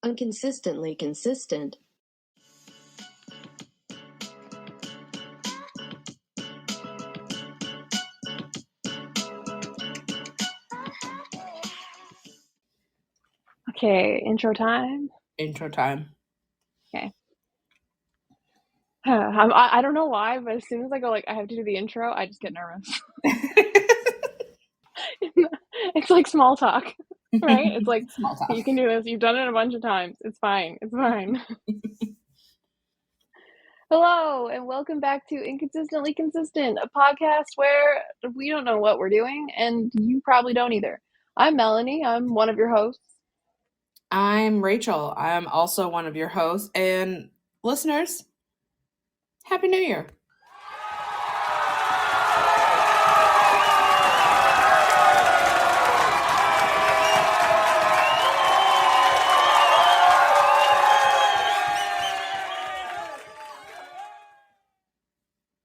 Inconsistently consistent. Okay, intro time. Intro time. Okay. I don't know why, but as soon as I go, I have to do the intro, I just get nervous. It's like small talk, right? It's like, Small talk. you can do this. You've done it a bunch of times. It's fine. It's fine. Hello, and welcome back to Inconsistently Consistent, a podcast where we don't know what we're doing, and you probably don't either. I'm Melanie. I'm one of your hosts. I'm Rachel. I'm also one of your hosts. And listeners, Happy New Year.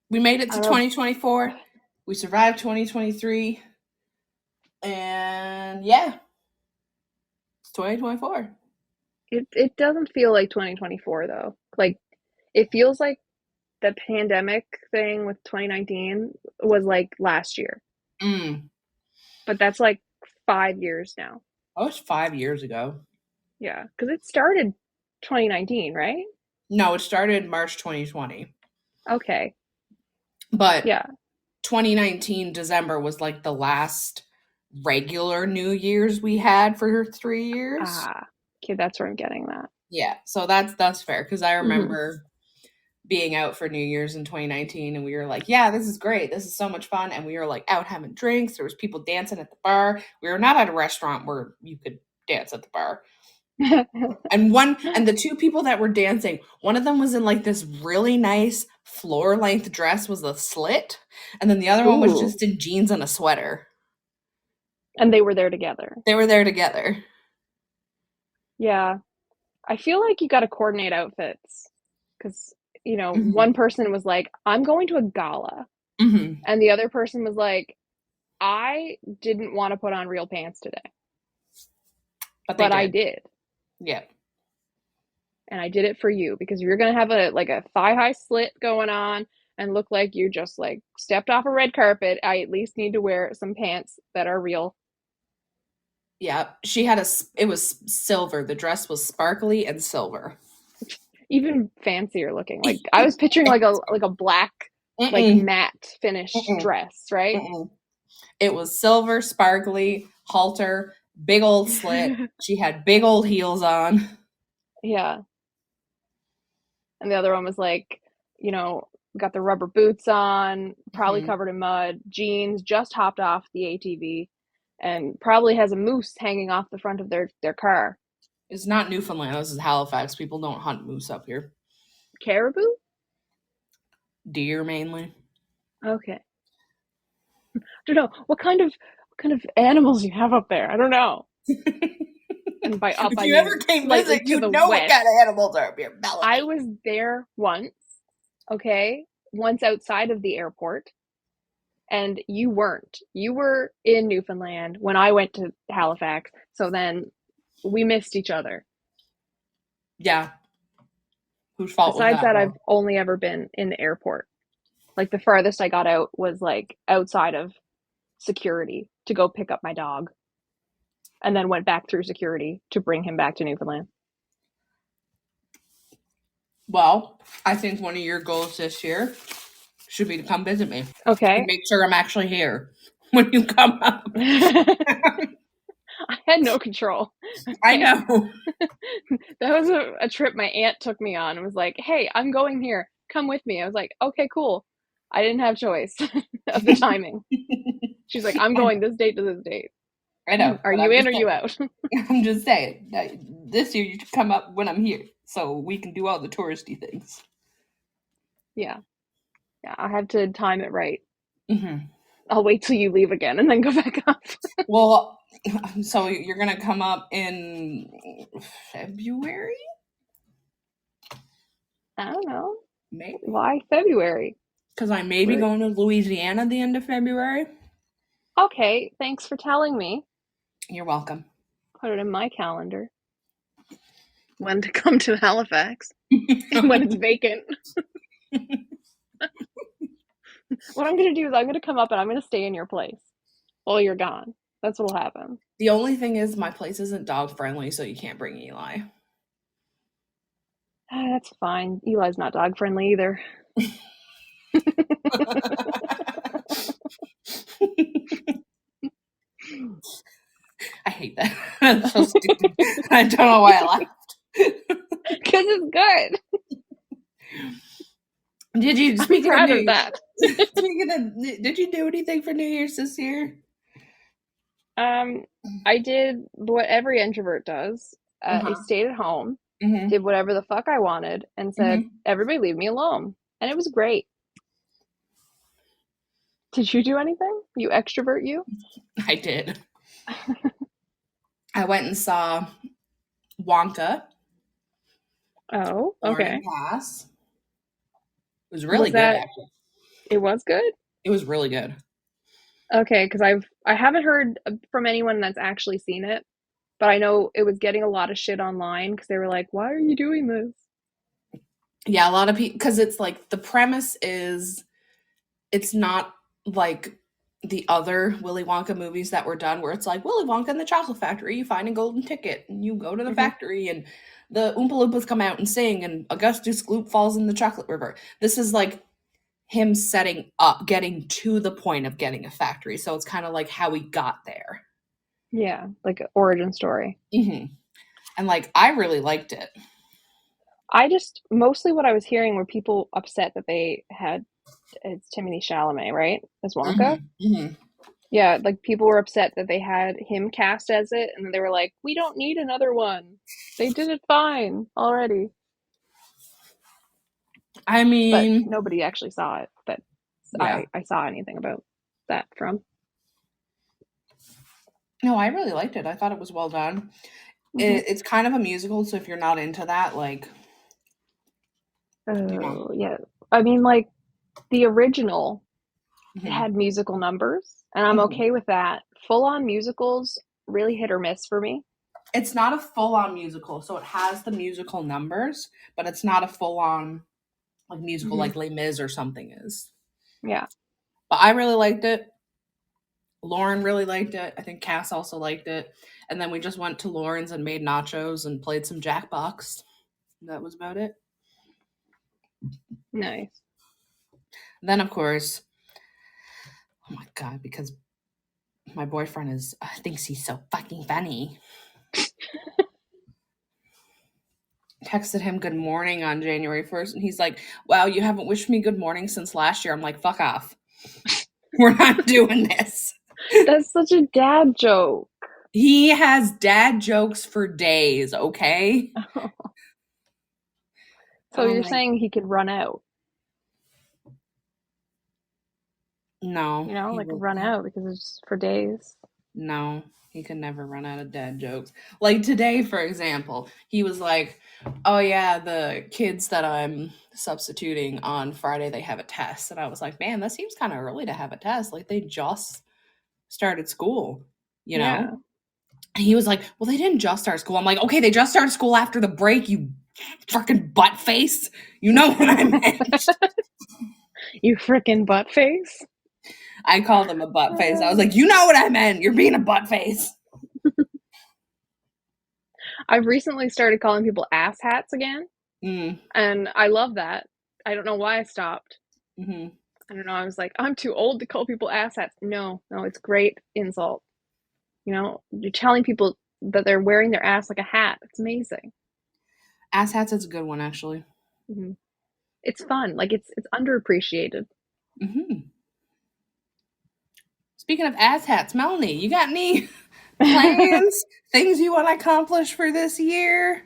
We made it to 2024. We survived 2023. And yeah, it's 2024. It doesn't feel like 2024 though. Like, it feels like the pandemic thing with 2019 was like last year. But that's like 5 years now. Oh, it's 5 years ago. Yeah, because it started 2019, right? No, it started March 2020. Okay. But yeah, 2019 December was like the last regular New Year's we had for 3 years. Okay, that's where I'm getting that. Yeah, so that's fair, because I remember being out for New Year's in 2019, and we were like, yeah, this is great, this is so much fun, and we were like out having drinks, there was people dancing at the bar. We were not at a restaurant where you could dance at the bar. and the two people that were dancing, one of them was in like this really nice floor length dress with a slit, and then the other one was just in jeans and a sweater. And they were there together. Yeah. I feel like you got to coordinate outfits, because, one person was like, I'm going to a gala. And the other person was like, I didn't want to put on real pants today. But I did. Yeah. And I did it for you, because you're going to have a thigh-high slit going on and look like you just stepped off a red carpet. I at least need to wear some pants that are real. Yeah, she had it was silver. The dress was sparkly and silver. Even fancier looking. Like, I was picturing like a black, matte finish dress, right? It was silver, sparkly, halter, big old slit. She had big old heels on. Yeah. And the other one was got the rubber boots on, probably covered in mud, jeans, just hopped off the ATV, and probably has a moose hanging off the front of their car. It's not Newfoundland. This is Halifax. People don't hunt moose up here. Caribou? Deer, mainly. Okay. I don't know. What kind of animals you have up there? I don't know. And by up, if you ever came visit, you know what kind of animals are up here. Melanie. I was there once, okay? Once outside of the airport. And you weren't. You were in Newfoundland when I went to Halifax. So then we missed each other. Yeah. Whose fault Besides was that? I've only ever been in the airport. Like, the farthest I got out was outside of security to go pick up my dog. And then went back through security to bring him back to Newfoundland. Well, I think one of your goals this year should be to come visit me. Okay. And make sure I'm actually here when you come up. I had no control. Okay. I know. That was a trip my aunt took me on and was like, hey, I'm going here. Come with me. I was like, okay, cool. I didn't have choice of the timing. She's like, I'm going this date to this date. I know. Are you in or you out? I'm just saying, this year you should come up when I'm here so we can do all the touristy things. Yeah. Yeah, I have to time it right. I'll wait till you leave again and then go back up. Well, so you're going to come up in February? I don't know. Maybe. Why February? Because I may be going to Louisiana at the end of February. Okay, thanks for telling me. You're welcome. Put it in my calendar. when to come to Halifax and when it's vacant. What I'm going to do is I'm going to come up and I'm going to stay in your place while you're gone. That's what'll happen. The only thing is my place isn't dog friendly, so you can't bring Eli. That's fine. Eli's not dog friendly either. I hate that. That's so stupid. I don't know why I laughed. Because it's good. Did you? I'm proud of that. Did you do anything for New Year's this year? I did what every introvert does. I stayed at home, did whatever the fuck I wanted, and said, "Everybody, leave me alone," and it was great. Did you do anything? You extrovert, you? I did. I went and saw Wonka. Oh, okay. Pass. It was really good. Actually. It was good? It was really good. Okay, because I haven't heard from anyone that's actually seen it, but I know it was getting a lot of shit online because they were like, "Why are you doing this?" Yeah, a lot of people, because it's like the premise is, it's not like the other Willy Wonka movies that were done where it's like Willy Wonka and the Chocolate Factory, you find a golden ticket and you go to the factory and the Oompa Loompas come out and sing and Augustus Gloop falls in the chocolate river. This is like him setting up, getting to the point of getting a factory. So it's kind of like how he got there. Yeah, like an origin story. And like, I really liked it. Mostly what I was hearing were people upset that they had, it's Timothée Chalamet, right? As Wonka? Yeah, like people were upset that they had him cast as it, and then they were like, "We don't need another one. They did it fine already." I mean, but nobody actually saw it that I saw anything about that from. No, I really liked it. I thought it was well done. It's kind of a musical, so if you're not into that, like, yeah. I mean, like, the original had musical numbers, and I'm okay with that. Full-on musicals, really hit or miss for me. It's not a full-on musical, so it has the musical numbers, but it's not a full-on like musical like Les Mis or something is. Yeah. But I really liked it. Lauren really liked it. I think Cass also liked it. And then we just went to Lauren's and made nachos and played some Jackbox. That was about it. Nice. Then, of course, oh my God, because my boyfriend thinks he's so fucking funny. Texted him good morning on January 1st, and he's like, "Wow, you haven't wished me good morning since last year." I'm like, "Fuck off. We're not doing this." That's such a dad joke. He has dad jokes for days, okay? So you're saying he could run out? No. You know, like run out because it's for days. No, he could never run out of dad jokes. Like today, for example, he was like, "Oh yeah, the kids that I'm substituting on Friday, they have a test." And I was like, "Man, that seems kind of early to have a test. Like they just started school, you know?" Yeah. And he was like, "Well, they didn't just start school." I'm like, "Okay, they just started school after the break, you freaking butt face. You know what I meant." You freaking butt face. I called him a butt face. I was like, "You know what I meant. You're being a butt face." I've recently started calling people ass hats again. And I love that. I don't know why I stopped. I don't know. I was like, I'm too old to call people ass hats. No, it's great insult. You know, you're telling people that they're wearing their ass like a hat. It's amazing. Ass hats is a good one, actually. It's fun. Like it's underappreciated. Speaking of ass hats, Melanie, you got any plans, things you want to accomplish for this year?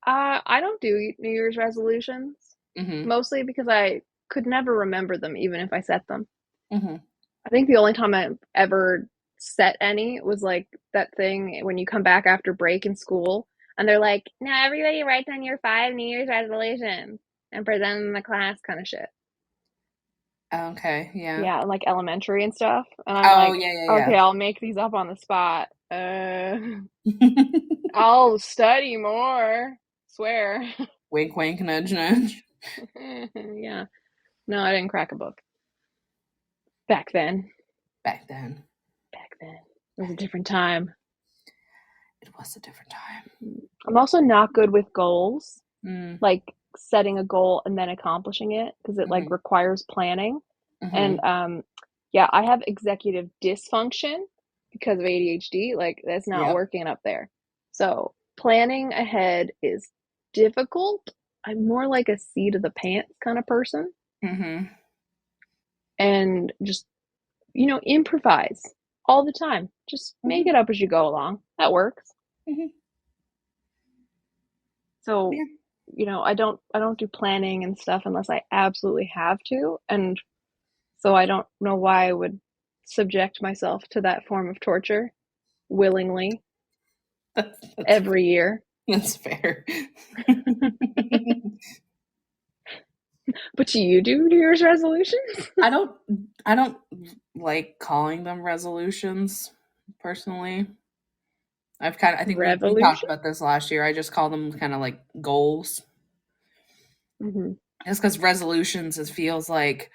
I don't do New Year's resolutions, mostly because I could never remember them, even if I set them. I think the only time I've ever set any was like that thing when you come back after break in school, and they're like, "Now everybody write down your 5 New Year's resolutions and present them in the class," kind of shit. Okay, yeah. Yeah, like elementary and stuff. And I'm like, okay, I'll make these up on the spot. I'll study more. Swear. Wink, wink, nudge, nudge. Yeah. No, I didn't crack a book. Back then. Back then. It was a different time. It was a different time. I'm also not good with goals. Mm. Like setting a goal and then accomplishing it, because it like requires planning. And yeah, I have executive dysfunction because of ADHD. Like that's not working up there. So planning ahead is difficult. I'm more like a seat of the pants kind of person. And just, improvise all the time. Just make it up as you go along. That works. So, I don't do planning and stuff unless I absolutely have to. And so I don't know why I would subject myself to that form of torture willingly every year. That's fair. But do you do New Year's resolutions? I don't like calling them resolutions personally. I think we talked about this last year. I just call them kind of like goals. Just because resolutions, it feels like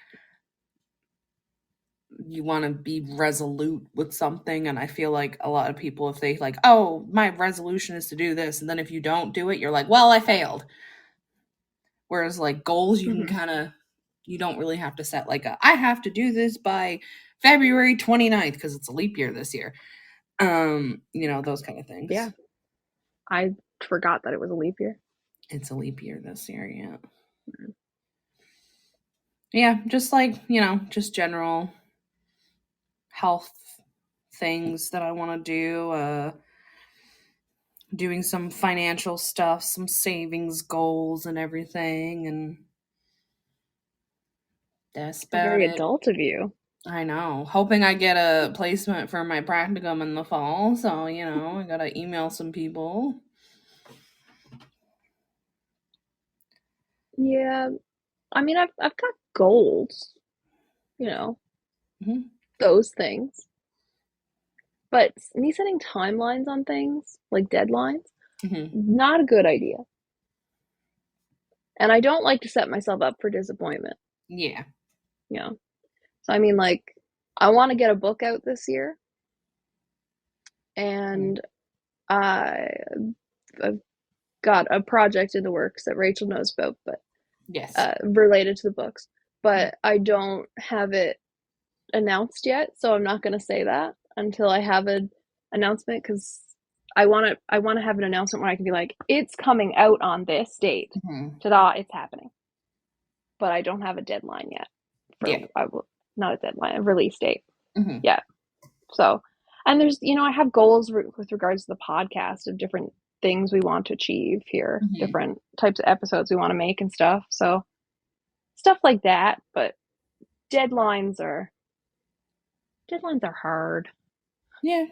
you want to be resolute with something, and I feel like a lot of people, if they like, oh, my resolution is to do this, and then if you don't do it, you're like, well, I failed. Whereas like goals, you can you don't really have to set like I have to do this by February 29th because it's a leap year this year. Those kind of things. Yeah. I forgot that it was a leap year. It's a leap year this year, yeah. Yeah, just like, just general health things that I want to do. Doing some financial stuff, some savings goals and everything, and that's about very it. Adult of you. I know. Hoping I get a placement for my practicum in the fall, so I gotta email some people. Yeah, I mean, I've got goals, those things. But me setting timelines on things, like deadlines, not a good idea. And I don't like to set myself up for disappointment. Yeah. So, I mean, like, I want to get a book out this year. And I've got a project in the works that Rachel knows about, but yes, related to the books. But I don't have it announced yet, so I'm not going to say that until I have an announcement, because I want to have an announcement where I can be like, it's coming out on this date. Ta-da, it's happening. But I don't have a deadline yet. Not a deadline, a release date. Yeah. So, and there's, I have goals with regards to the podcast of different things we want to achieve here, different types of episodes we want to make and stuff. So, stuff like that. But deadlines are hard. Yeah.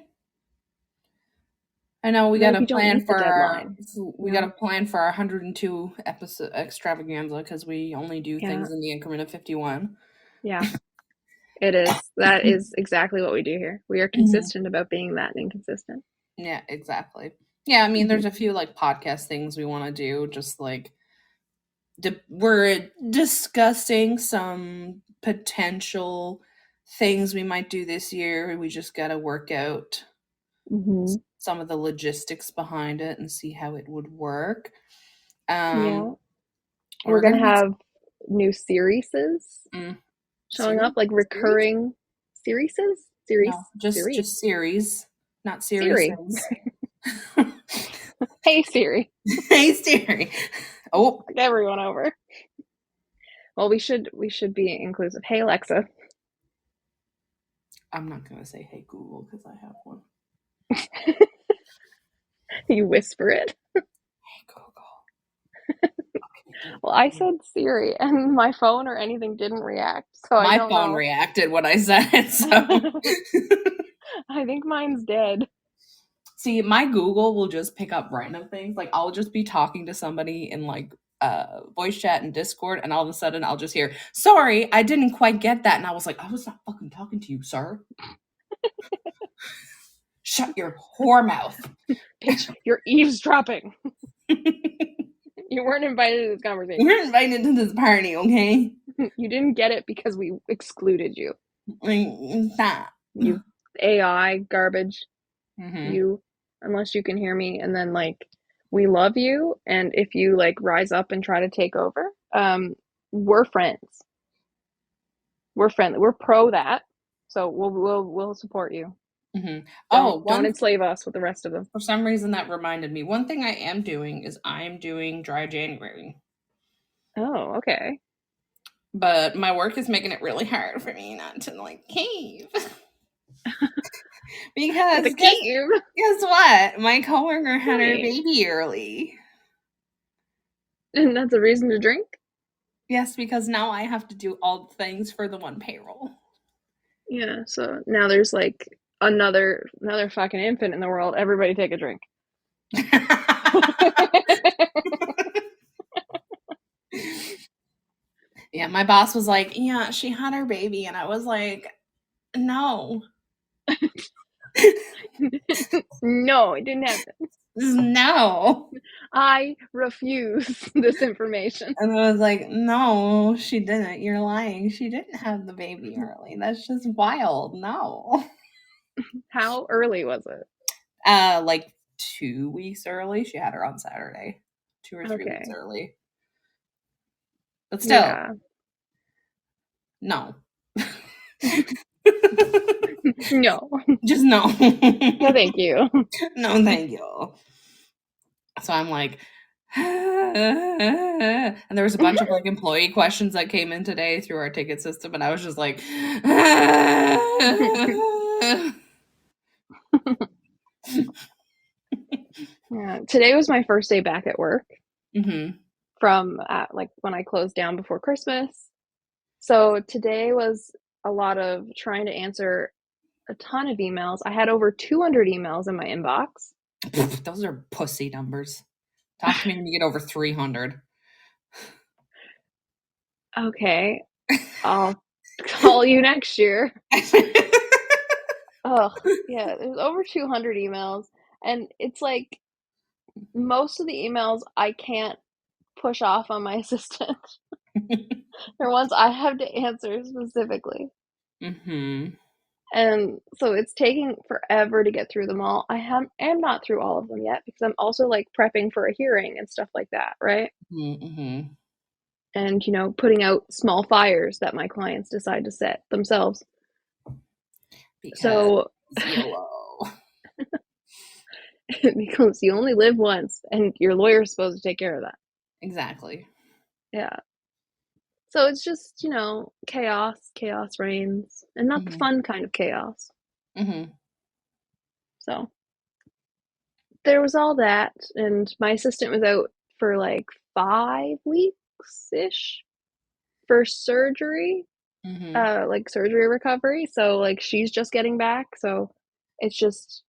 I know we got to plan for our 102 episode extravaganza, because we only do things in the increment of 51. Yeah. It is. That is exactly what we do here. We are consistent about being that inconsistent. Yeah, exactly. Yeah, I mean, there's a few like podcast things we want to do, just like we're discussing some potential things we might do this year. We just got to work out some of the logistics behind it and see how it would work. Yeah. We're going to have new series showing up, like recurring series? No, just series, not series. Hey Siri. Hey Siri. Oh, get everyone over. Well, we should be inclusive. Hey Alexa. I'm not gonna say hey Google because I have one. You whisper it. Hey Google. Well, I said Siri, and my phone or anything didn't react. So my phone reacted when I said it. So I think mine's dead. See, my Google will just pick up random things. Like I'll just be talking to somebody in like voice chat and Discord, and all of a sudden I'll just hear, "Sorry, I didn't quite get that," and I was like, "I was not fucking talking to you, sir." Shut your whore mouth. Bitch, you're eavesdropping. You weren't invited to this conversation. You weren't invited to this party, okay? You didn't get it because we excluded you. Stop. You AI garbage. Mm-hmm. You, unless you can hear me, and then like we love you, and if you like rise up and try to take over, we're friends. We're friendly. We're pro that. So we'll support you. Mm-hmm. Don't enslave us with the rest of them. For some reason, that reminded me. One thing I am doing is I'm doing dry January. Oh, okay. But my work is making it really hard for me not to like cave. Because guess what? My coworker had her baby early. And that's a reason to drink? Yes, because now I have to do all the things for the one payroll. Yeah, so now there's like another fucking infant in the world. Everybody take a drink. Yeah, my boss was like, yeah, she had her baby. And I was like, no. No, it didn't happen. No. I refuse this information. And I was like, no, she didn't. You're lying. She didn't have the baby early. That's just wild. No. How early was it? Like 2 weeks early. She had her on Saturday. 2 or 3 weeks early. But still. Yeah. No. No. Just no. No, thank you. No, thank you. So I'm like, and there was a bunch of like employee questions that came in today through our ticket system, and I was just like, yeah. Today was my first day back at work. Mm-hmm. From like when I closed down before Christmas. So today was a lot of trying to answer a ton of emails. I had over 200 emails in my inbox. Those are pussy numbers. Talk to me when you get over 300. Okay. I'll call you next year. Oh, yeah. There's over 200 emails. And it's like most of the emails I can't push off on my assistant. They're ones I have to answer specifically. Mm-hmm. And so it's taking forever to get through them all. I am not through all of them yet because I'm also like prepping for a hearing and stuff like that, right? Mm-hmm. And, you know, putting out small fires that my clients decide to set themselves. Because YOLO. Because you only live once and your lawyer's supposed to take care of that. Exactly. Yeah. So it's just, you know, chaos reigns, and not the fun kind of chaos. Mm-hmm. So there was all that, and my assistant was out for like 5 weeks-ish for surgery, like surgery recovery. So like she's just getting back. So it's just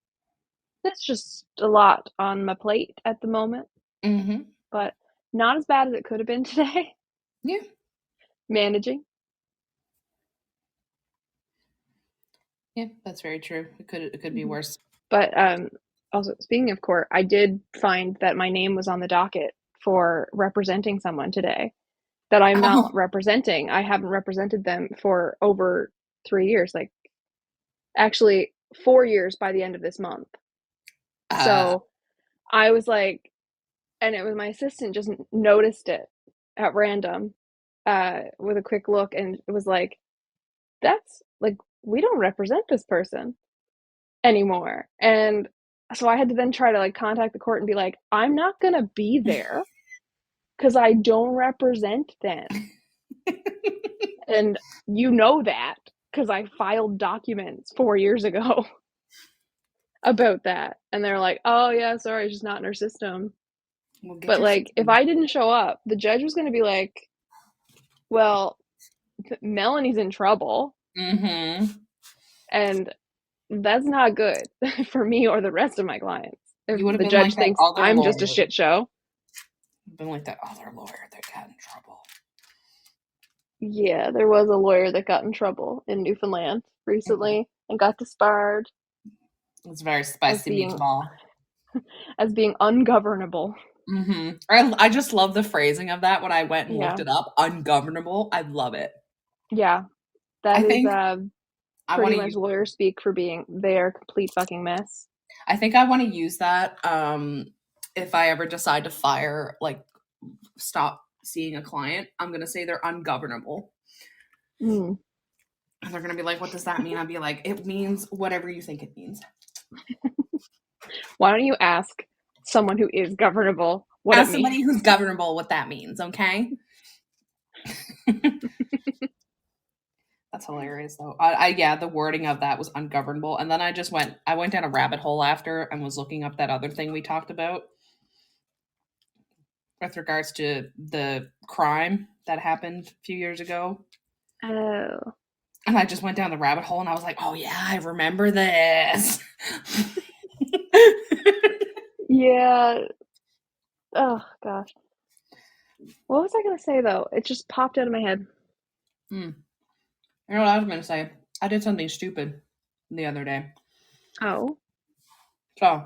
a lot on my plate at the moment. Mm-hmm. But not as bad as it could have been today. Yeah. Managing. Yeah, that's very true. It could be worse. But also, speaking of court, I did find that my name was on the docket for representing someone today that I'm not representing. I haven't represented them for over 3 years, like actually 4 years by the end of this month. So I was like, and it was my assistant just noticed it at random with a quick look, and it was like, that's like, we don't represent this person anymore. And so I had to then try to like contact the court and be like, I'm not gonna be there because I don't represent them. And you know that because I filed documents 4 years ago about that. And they're like, oh yeah, sorry, she's not in our system. But like, if I didn't show up, the judge was gonna be like, well, Melanie's in trouble. Mm-hmm. And that's not good for me or the rest of my clients. If the judge thinks I'm just a shit show. Been like that other lawyer that got in trouble. Yeah, there was a lawyer that got in trouble in Newfoundland recently and got disbarred. It's very spicy meatball. As being ungovernable. I just love the phrasing of that when I went and looked it up. Ungovernable. I love it. Yeah. That is pretty much lawyer speak for being their complete fucking mess. I think I want to use that if I ever decide to stop seeing a client. I'm going to say they're ungovernable. And they're going to be like, what does that mean? I'll be like, it means whatever you think it means. Why don't you ask someone who is governable what ask it means? Somebody who's governable what that means, okay? That's hilarious, though. The wording of that was ungovernable. And then I went down a rabbit hole after and was looking up that other thing we talked about with regards to the crime that happened a few years ago. Oh. And I just went down the rabbit hole and I was like, oh yeah, I remember this. Yeah. Oh, gosh. What was I going to say, though? It just popped out of my head. You know what I was going to say? I did something stupid the other day. Oh. So,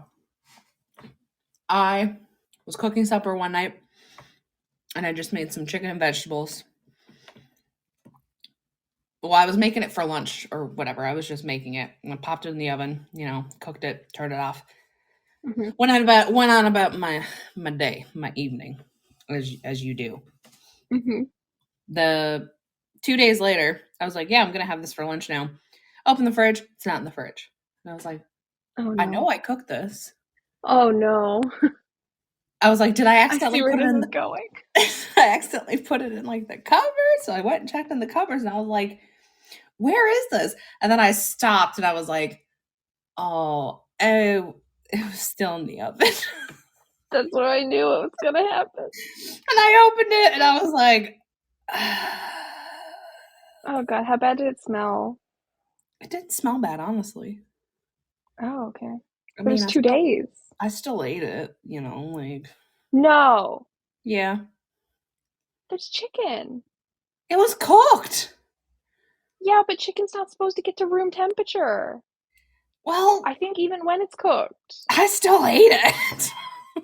I was cooking supper one night, and I just made some chicken and vegetables. Well, I was making it for lunch or whatever. I was just making it. And I popped it in the oven, cooked it, turned it off. Went on about my day, my evening, as you do. The 2 days later, I was like, yeah, I'm going to have this for lunch now. Open the fridge. It's not in the fridge. And I was like, oh, no. I know I cooked this. Oh, no. I was like, did I accidentally put it in going? I accidentally put it in the cupboard. So I went and checked in the cupboards and I was like, where is this? And then I stopped and I was like, oh, it was still in the oven. That's what I knew it was going to happen. And I opened it and I was like, oh God, how bad did it smell? It didn't smell bad, honestly. Oh, okay. It was 2 days. I still ate it, No. Yeah. There's chicken. It was cooked. Yeah, but chicken's not supposed to get to room temperature. Well, I think even when it's cooked. I still ate it.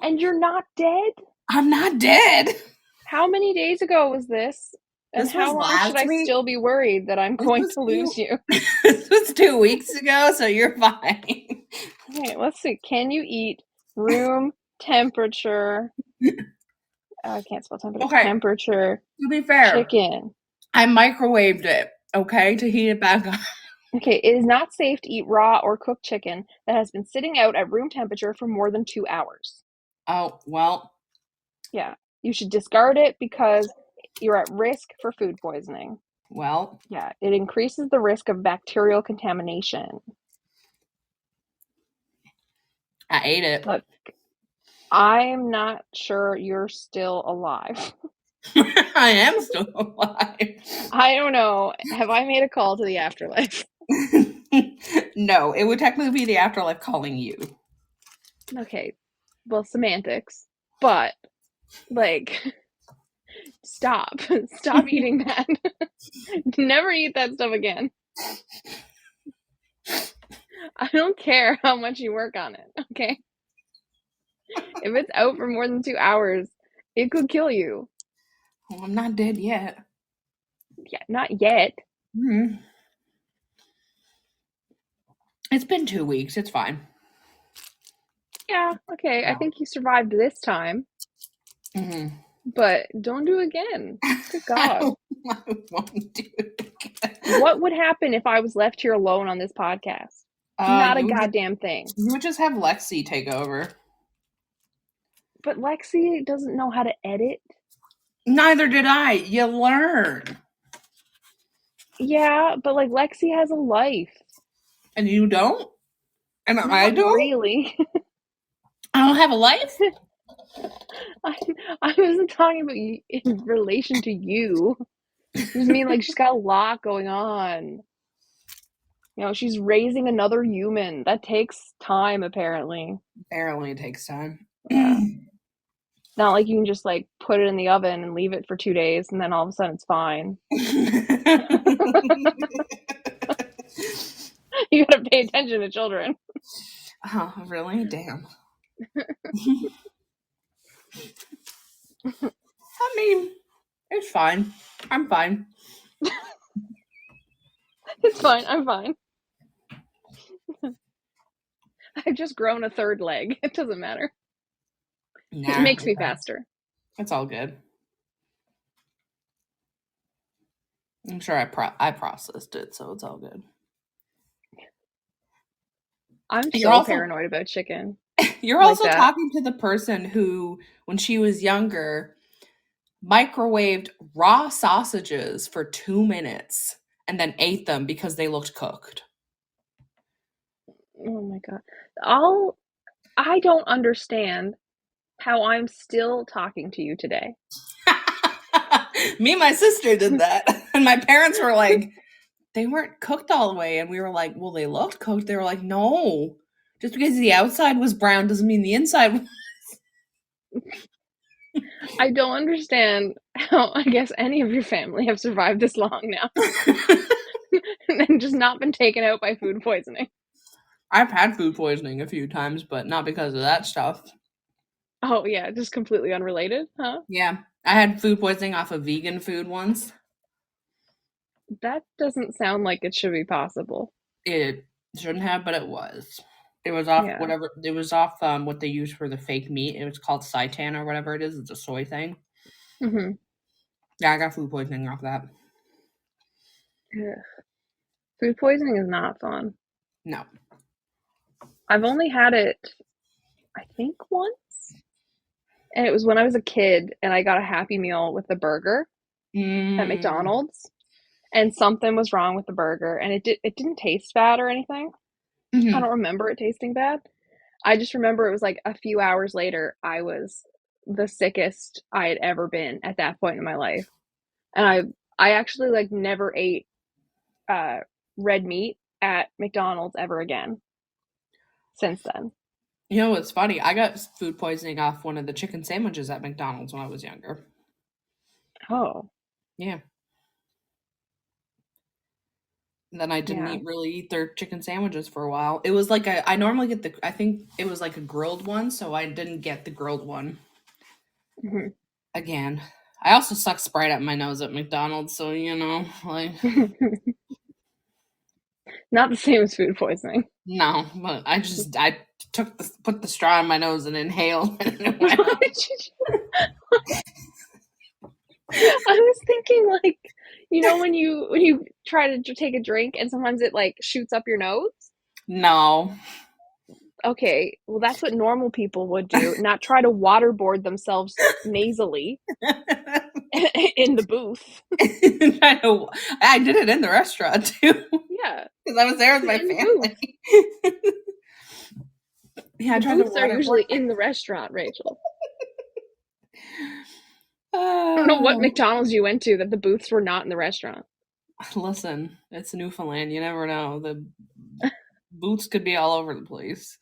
And you're not dead? I'm not dead. How many days ago was this? And how long should I still be worried that I'm going to lose you? This was 2 weeks ago, so you're fine. Okay, let's see. Can you eat room temperature? I can't spell temperature. Okay. Temperature. To be fair, chicken. I microwaved it, okay, to heat it back up. Okay, it is not safe to eat raw or cooked chicken that has been sitting out at room temperature for more than 2 hours. Oh, well. Yeah, you should discard it because you're at risk for food poisoning. Well. Yeah, it increases the risk of bacterial contamination. I ate it. Look, I'm not sure you're still alive. I am still alive. I don't know. Have I made a call to the afterlife? No, it would technically be the afterlife calling you. Okay, well, semantics. But, stop. Stop eating that. Never eat that stuff again. I don't care how much you work on it, okay? If it's out for more than 2 hours, it could kill you. Well, I'm not dead yet. Yeah, not yet. Mm-hmm. It's been 2 weeks. It's fine. Yeah, okay. No. I think you survived this time. Mm-hmm. But don't do it again. Good God. I won't do it again. What would happen if I was left here alone on this podcast? Not a goddamn thing. You would just have Lexi take over. But Lexi doesn't know how to edit. Neither did I. You learn. Yeah, but Lexi has a life. And you don't? And I don't? Really. I don't have a life? I wasn't talking about you in relation to you. I just mean she's got a lot going on. She's raising another human. That takes time, apparently. Apparently it takes time. Yeah. Not like you can just put it in the oven and leave it for 2 days and then all of a sudden it's fine. You gotta pay attention to children. Oh, really? Damn. I mean, it's fine. I'm fine. It's fine. I'm fine. I've just grown a third leg. It doesn't matter. It Nah, makes me faster. it's all good. I'm sure I processed it, so it's all good. I'm You're so also paranoid about chicken. you're Like also that. talking to the person who, when she was younger, microwaved raw sausages for 2 minutes and then ate them because they looked cooked. Oh my god. I don't understand how I'm still talking to you today. Me and my sister did that. And my parents were like, they weren't cooked all the way. And we were like, well, they looked cooked. They were like, no. Just because the outside was brown doesn't mean the inside. I don't understand how, I guess, any of your family have survived this long now. And just not been taken out by food poisoning. I've had food poisoning a few times, but not because of that stuff. Oh yeah, just completely unrelated, huh? Yeah. I had food poisoning off of vegan food once. That doesn't sound like it should be possible. It shouldn't have, but it was. It was off Yeah. whatever. It was off what they use for the fake meat. It was called seitan or whatever it is. It's a soy thing. Mm-hmm. Yeah, I got food poisoning off that. Food poisoning is not fun. No. I've only had it, I think, once. And it was when I was a kid and I got a Happy Meal with a burger at Mm. McDonald's. And something was wrong with the burger and it didn't taste bad or anything. I Mhm. don't remember it tasting bad. I just remember it was like a few hours later, I was the sickest I had ever been at that point in my life. And I actually like never ate uh red meat at McDonald's ever again since then. You know what's funny? I got food poisoning off one of the chicken sandwiches at McDonald's when I was younger. Oh, Yeah. And then I didn't yeah. really eat their chicken sandwiches for a while. It was like I normally get I think it was like a grilled one, so I didn't get the grilled one Mhm. again. I also suck Sprite up my nose at McDonald's, so like Not the same as food poisoning. no, but I put the straw in my nose and inhaled and it went Why up. did you I was thinking like, when you try to take a drink and sometimes it like shoots up your nose? No. Okay, well that's what normal people would do, not try to waterboard themselves nasally in the booth. I did it in the restaurant too. Yeah, Because I was there with my in the booth. family. Yeah, I The tried to booths are waterboard. usually in the restaurant, Rachel. I don't know what Uh, McDonald's you went to that the booths were not in the restaurant. listen, it's Newfoundland. You never know. The boots could be all over the place.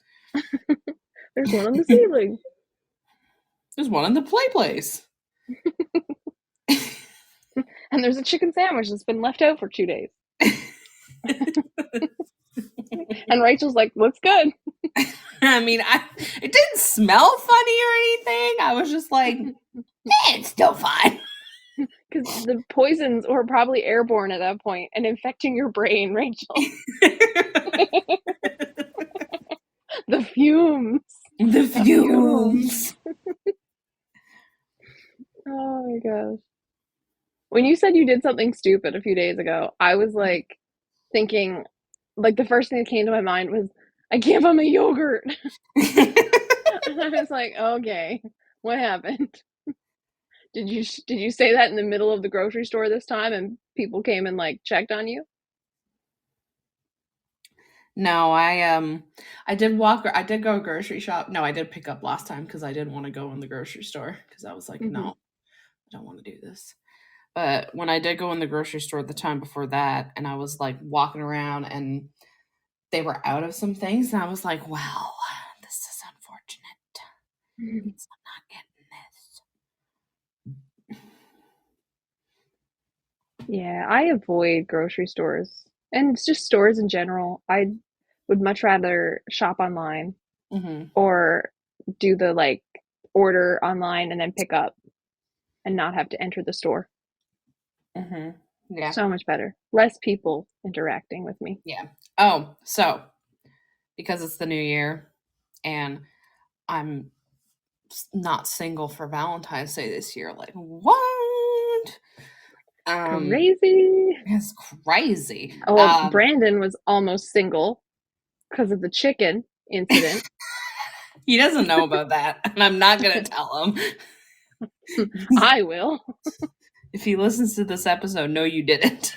There's one on the ceiling. There's one in the play place. And there's a chicken sandwich that's been left out for 2 days. And Rachel's like, looks good. I mean, it didn't smell funny or anything. I was just like, it's still fine. Because the poisons were probably airborne at that point and infecting your brain, Rachel. The fumes. The fumes. Oh my gosh. When you said you did something stupid a few days ago, I was like thinking, like the first thing that came to my mind was, I gave him a yogurt. And I was like, okay, what happened? Did you say that in the middle of the grocery store this time and people came and like checked on you? No, I did go grocery shop. No, I did pick up last time because I didn't want to go in the grocery store because I was like, Mm-hmm. no, I don't want to do this. But when I did go in the grocery store the time before that, and I was like walking around and they were out of some things, and I was like, well, this is unfortunate. Means I'm not getting this. Yeah, I avoid grocery stores and it's just stores in general. would much rather shop online Mm-hmm. or do the like order online and then pick up and not have to enter the store. Mm-hmm. Yeah. So much better. Less people interacting with me. Yeah. Oh, so because it's the new year and I'm not single for Valentine's Day this year, like what? Crazy. It's crazy. Oh, Brandon was almost single because of the chicken incident. He doesn't know about that, and I'm not gonna tell him. I will. If he listens to this episode, no, you didn't.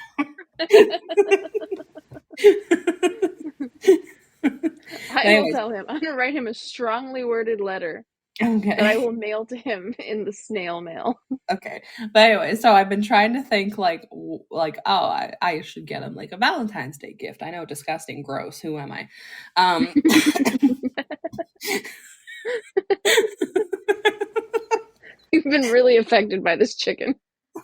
I will tell him. I'm gonna write him a strongly worded letter that I will mail to him in the snail mail. Okay. But anyway, so I've been trying to think like oh, I should get him like a Valentine's Day gift. I know, disgusting, gross. Who am I? You've been really affected by this chicken.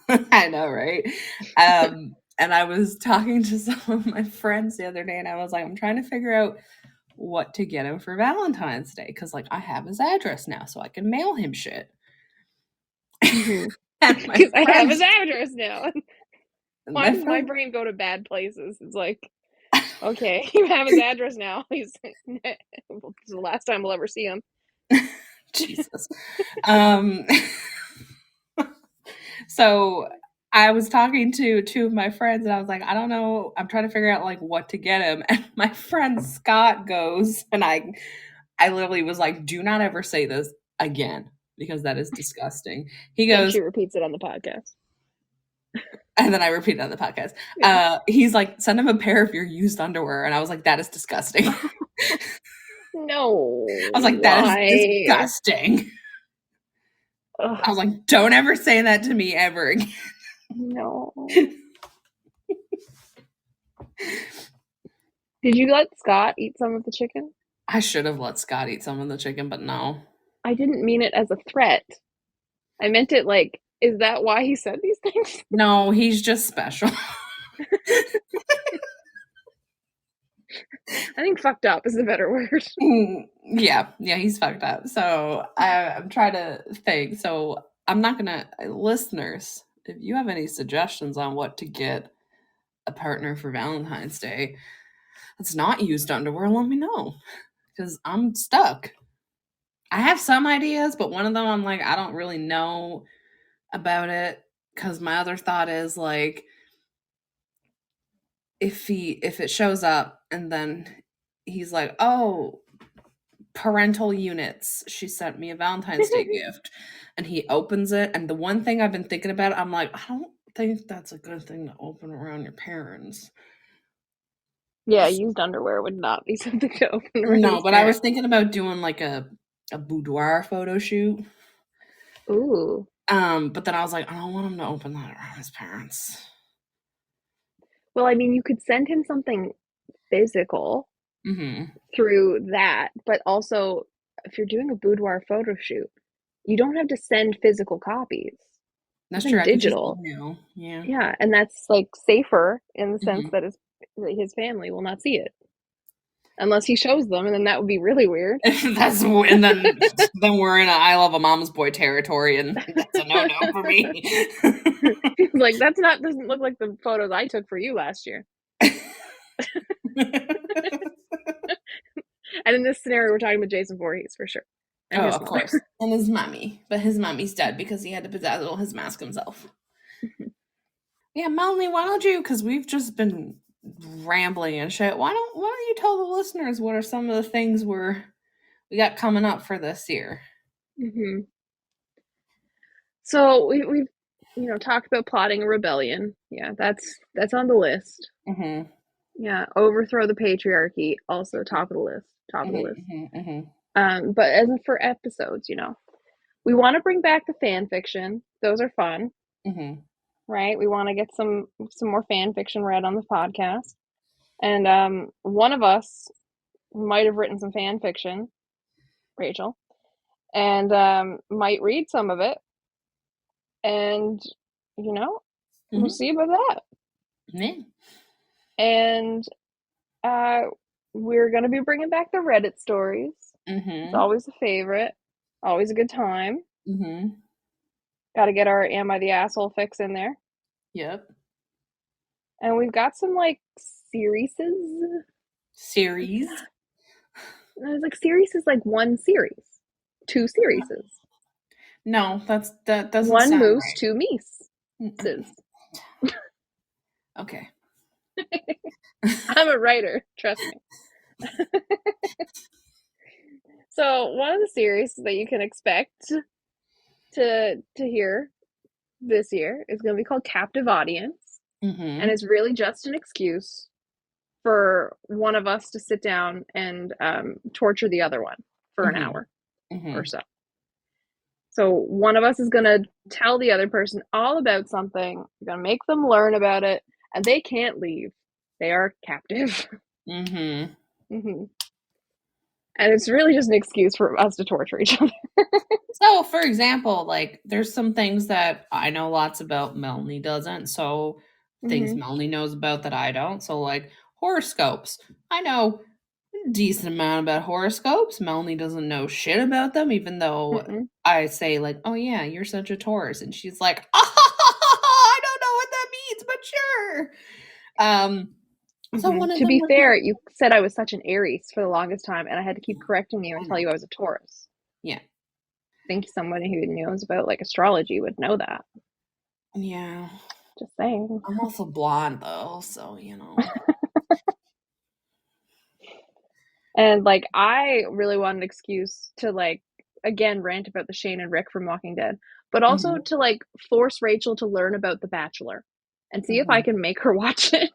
I know, right? And I was talking to some of my friends the other day, and I was like, I'm trying to figure out what to get him for Valentine's Day because, like, I have his address now, so I can mail him shit. Because I have his address now. Why does my brain go to bad places? It's like, okay, you have his address now. He's the last time we'll ever see him. Jesus. So I was talking to two of my friends, and I was like, I don't know. I'm trying to figure out like what to get him. And my friend Scott goes, and I literally was like, do not ever say this again because that is disgusting. He goes, and she repeats it on the podcast. And then I repeated on the podcast. Yeah. He's like, send him a pair of your used underwear. And I was like, that is disgusting. No. I was like, that is disgusting. Ugh. I was like, don't ever say that to me ever again. No. Did you let Scott eat some of the chicken? I should have let Scott eat some of the chicken, but no. I didn't mean it as a threat. I meant it like, is that why he said these things? No, he's just special. I think fucked up is a better word. Yeah, he's fucked up. So I'm trying to think. So I'm not gonna, listeners, if you have any suggestions on what to get a partner for Valentine's Day that's not used underwear, let me know. Because I'm stuck. I have some ideas, but one of them I'm like, I don't really know about it. Because my other thought is like, if it shows up and then he's like, oh, parental units, she sent me a Valentine's Day gift, and he opens it, and the one thing I've been thinking about, I'm like, I don't think that's a good thing to open around your parents. Yeah, used underwear would not be something to open around. No, but parents. I was thinking about doing like a boudoir photo shoot. Ooh. But then I was like, I don't want him to open that around his parents. Well, I mean, you could send him something physical through that, but also if you're doing a boudoir photo shoot, you don't have to send physical copies. That's true. Digital. Yeah, and that's like safer in the sense that his family will not see it unless he shows them, and then that would be really weird. And then we're in a I love a mom's boy territory, and that's a no for me. Like doesn't look like the photos I took for you last year. And in this scenario, we're talking about Jason Voorhees for sure. And of course. And his mommy. But his mommy's dead because he had to bedazzle his mask himself. Yeah, Melanie, why don't you, because we've just been rambling and shit, why don't you tell the listeners what are some of the things we got coming up for this year? So we've talked about plotting a rebellion. Yeah, that's on the list. Yeah, overthrow the patriarchy, also top of the list. But as for episodes, we want to bring back the fan fiction. Those are fun. Right? We want to get some more fan fiction read on the podcast. And one of us might have written some fan fiction, Rachel, and might read some of it. And, we'll see about that. Yeah. And we're going to be bringing back the Reddit stories. It's always a favorite. Always a good time. Got to get our Am I the Asshole fix in there. Yep. And we've got some, like, series? Series? It's like series is like one series. 2 series. No, that doesn't one sound moose, right. 2 meeses. Okay. I'm a writer, trust me. So one of the series that you can expect to hear this year is going to be called Captive Audience. And it's really just an excuse for one of us to sit down and torture the other one for an hour or so. So one of us is going to tell the other person all about something. We're going to make them learn about it, and they can't leave. They are captive. And it's really just an excuse for us to torture each other. So, for example, like, there's some things that I know lots about, Melanie doesn't. So, things Melanie knows about that I don't. So, like, horoscopes. I know a decent amount about horoscopes. Melanie doesn't know shit about them, even though I say, like, oh, yeah, you're such a Taurus. And she's like, I don't know what that means, but sure. So one of to them be fair, you said I was such an Aries for the longest time, and I had to keep correcting you and tell you I was a Taurus. Yeah. I think somebody who knows about, like, astrology would know that. Yeah. Just saying. I'm also blonde, though, so, you know. And, like, I really want an excuse to, like, again, rant about the Shane and Rick from Walking Dead, but also to, like, force Rachel to learn about The Bachelor and see if I can make her watch it.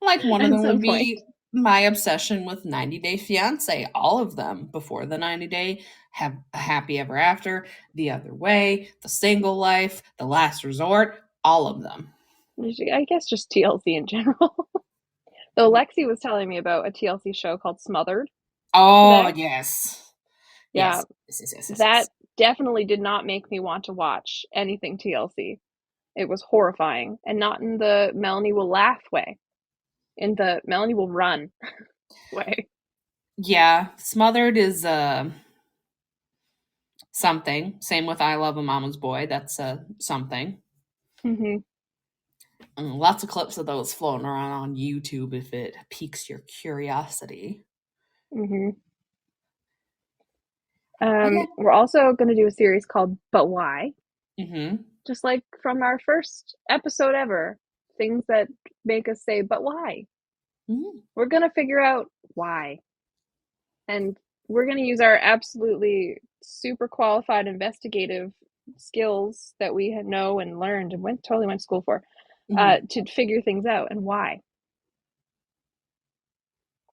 Like, one of them would be my obsession with 90 Day Fiancé. All of them before the 90 Day, have a Happy Ever After, The Other Way, The Single Life, The Last Resort, all of them. I guess just TLC in general. Though Lexi was telling me about a TLC show called Smothered. Oh, today. yes. Yeah. Yes. That definitely did not make me want to watch anything TLC. It was horrifying, and not in the Melanie will laugh way. In the Melanie will run way. Yeah, Smothered is something. Same with I Love a Mama's Boy. That's something. Lots of clips of those floating around on YouTube if it piques your curiosity. We're also going to do a series called But Why? Just like from our first episode ever, things that make us say, but why? We're going to figure out why. And we're going to use our absolutely super qualified investigative skills that we know and learned and totally went to school for to figure things out and why.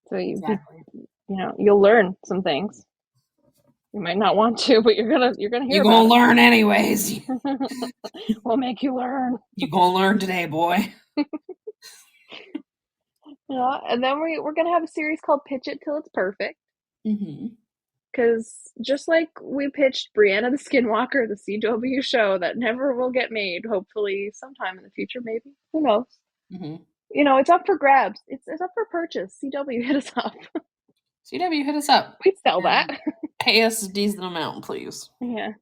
So you'll learn some things. You might not want to, but you're gonna hear about it. You're gonna learn anyways. We'll make you learn. You're gonna learn today, boy. Yeah, and then we're gonna have a series called Pitch It Till It's Perfect. Because just like we pitched Brianna the Skinwalker, the CW show that never will get made, hopefully sometime in the future, maybe. Who knows? It's up for grabs. It's up for purchase. CW, hit us up. CW, hit us up. We'd sell that. Pay us a decent amount, please. Yeah.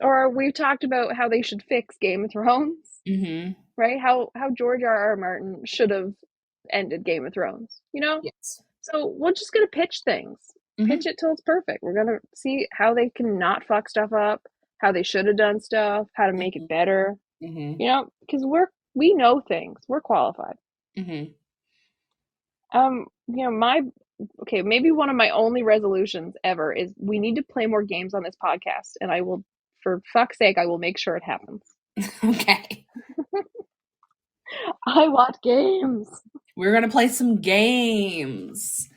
Or we've talked about how they should fix Game of Thrones. Right? How George R.R. Martin should have ended Game of Thrones. Yes. So we're just going to pitch things. Pitch it till it's perfect. We're going to see how they can not fuck stuff up, how they should have done stuff, how to make it better. Because we know things. We're qualified. Maybe one of my only resolutions ever is we need to play more games on this podcast, and I will, for fuck's sake, I will make sure it happens. Okay. I want games. We're gonna play some games.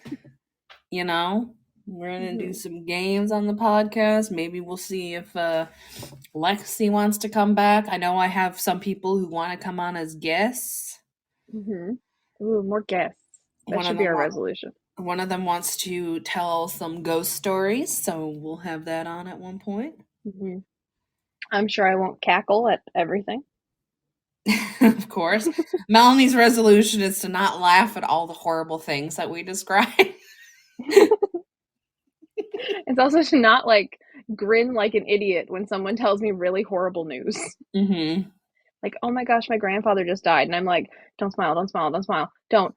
We're gonna do some games on the podcast. Maybe we'll see if Lexi wants to come back. I know I have some people who want to come on as guests. Ooh, more guests. That should be our resolution. One of them wants to tell some ghost stories, so we'll have that on at one point. I'm sure I won't cackle at everything. Of course. Melanie's resolution is to not laugh at all the horrible things that we describe. It's also to not like grin like an idiot when someone tells me really horrible news. Mm-hmm. Like, oh my gosh, my grandfather just died. And I'm like, don't smile, don't smile, don't smile. Don't.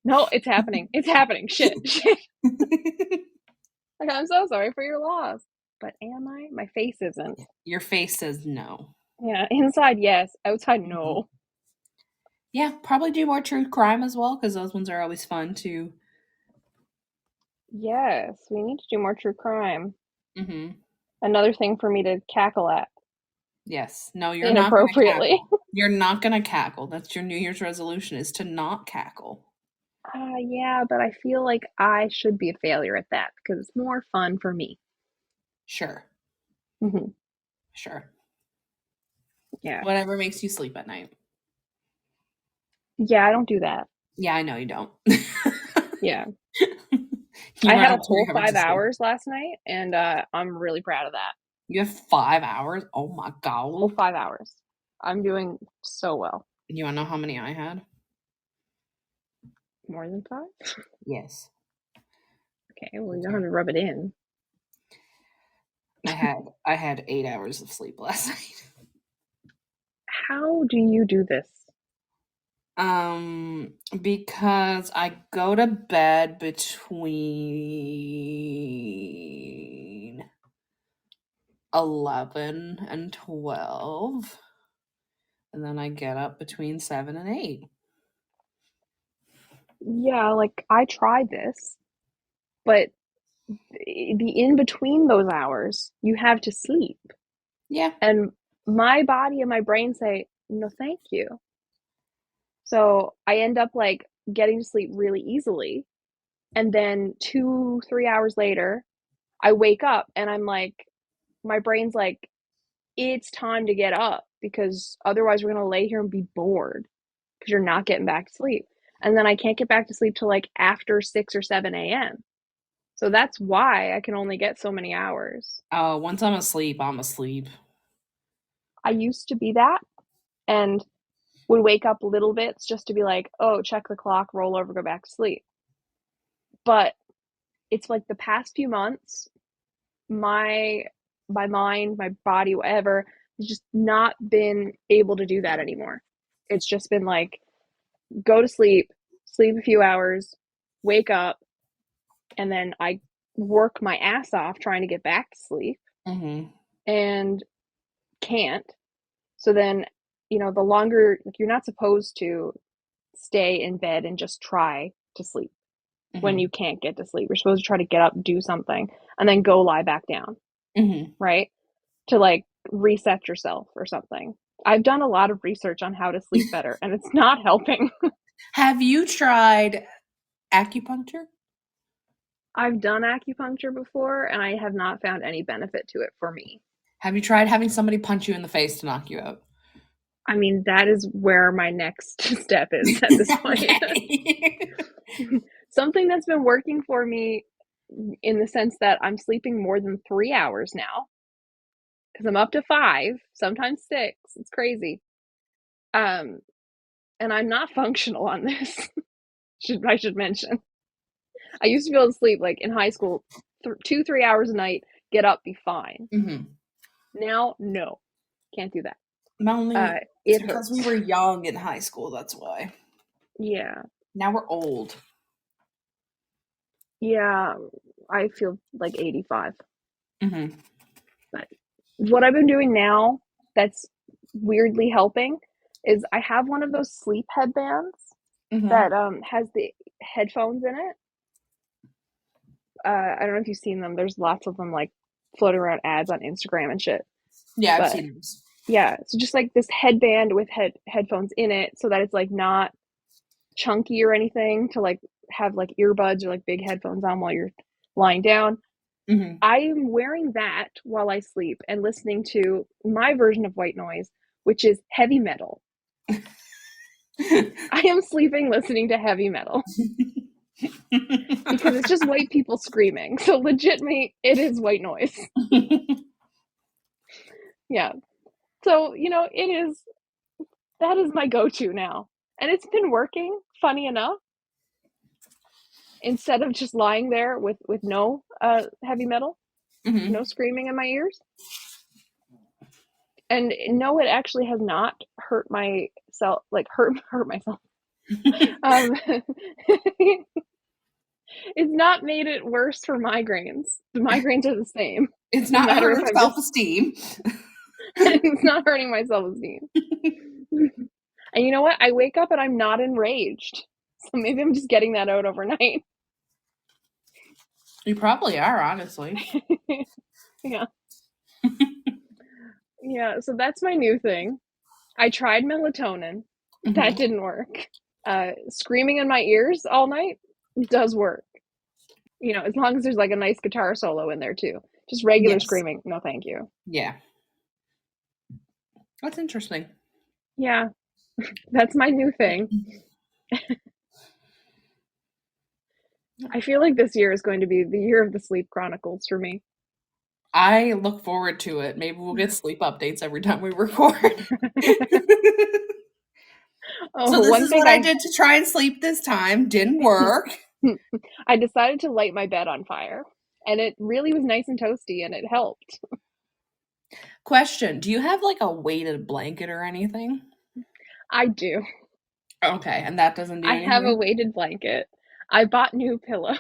No, it's happening. It's happening. Shit. Like, I'm so sorry for your loss. But am I? My face isn't. Your face says no. Yeah, inside, yes. Outside, no. Yeah, probably do more true crime as well, because those ones are always fun too. Yes, we need to do more true crime. Mm-hmm. Another thing for me to cackle at. Yes. No, you're not going to inappropriately. cackle. You're not going to cackle. That's your New Year's resolution, is to not cackle. Yeah, but I feel like I should be a failure at that because it's more fun for me. Sure. Mm-hmm. Sure. Yeah. Whatever makes you sleep at night. Yeah, I don't do that. Yeah, I know you don't. Yeah. You I run had a up whole 3 hours 5 of sleep. hours last night, and I'm really proud of that. You have 5 hours? Oh my Whole god. 5 hours. I'm doing so well. You want to know how many I had? More than 5? Yes. Okay, well, you don't have to rub it in. I had 8 hours of sleep last night. How do you do this? Because I go to bed between 11 and 12, and then I get up between 7 and 8. Yeah, like I tried this, but the in between those hours, you have to sleep. Yeah. And my body and my brain say, no, thank you. So I end up like getting to sleep really easily. And then 2, 3 hours later, I wake up and I'm like, my brain's like, it's time to get up because otherwise we're going to lay here and be bored because you're not getting back to sleep. And then I can't get back to sleep till like after 6 or 7 a.m. So that's why I can only get so many hours. Oh, once I'm asleep, I'm asleep. I used to be that and would wake up little bits just to be like, oh, check the clock, roll over, go back to sleep. But it's like the past few months, my mind, my body, whatever, has just not been able to do that anymore. It's just been like, go to sleep, sleep a few hours, wake up, and then I work my ass off trying to get back to sleep and can't. So then, the longer, like, you're not supposed to stay in bed and just try to sleep when you can't get to sleep. You're supposed to try to get up, do something, and then go lie back down, right? To like reset yourself or something. I've done a lot of research on how to sleep better, and it's not helping. Have you tried acupuncture? I've done acupuncture before, and I have not found any benefit to it for me. Have you tried having somebody punch you in the face to knock you out? I mean, that is where my next step is at this point. Something that's been working for me in the sense that I'm sleeping more than 3 hours now because I'm up to 5, sometimes 6. It's crazy. And I'm not functional on this. I should mention. I used to be able to sleep like in high school 2-3 hours a night, get up, be fine. Now, no, can't do that. Melanie, it because hurts. we were young in high school, that's why. Yeah. Now we're old. Yeah, I feel like 85. But what I've been doing now that's weirdly helping is I have one of those sleep headbands that has the headphones in it. I don't know if you've seen them. There's lots of them like floating around ads on Instagram and shit. Yeah, I've seen those. Yeah, so just like this headband with headphones in it so that it's like not chunky or anything to like have like earbuds or like big headphones on while you're lying down. I'm wearing that while I sleep and listening to my version of white noise, which is heavy metal. I am sleeping listening to heavy metal because it's just white people screaming. So legitimately, it is white noise. Yeah. So, it is That is my go-to now. And it's been working, funny enough. Instead of just lying there with no heavy metal, no screaming in my ears. And no, it actually has not hurt myself, like hurt myself. It's not made it worse for migraines. The migraines are the same. It's not no hurting self-esteem. It's not hurting my self-esteem. And you know what? I wake up and I'm not enraged. So maybe I'm just getting that out overnight. You probably are, honestly. Yeah. Yeah, so that's my new thing. I tried melatonin. That didn't work. Screaming in my ears all night does work. You know, as long as there's like a nice guitar solo in there too. Just regular screaming, no thank you. Yeah. That's interesting. Yeah. That's my new thing. I feel like this year is going to be the year of the sleep chronicles for me. I look forward to it. Maybe we'll get sleep updates every time we record. So this is what I did to try and sleep this time. Didn't work. I decided to light my bed on fire, and it really was nice and toasty, and it helped. Question, do you have like a weighted blanket or anything? I do. Okay, and that doesn't do anything? I have a weighted blanket. I bought new pillows.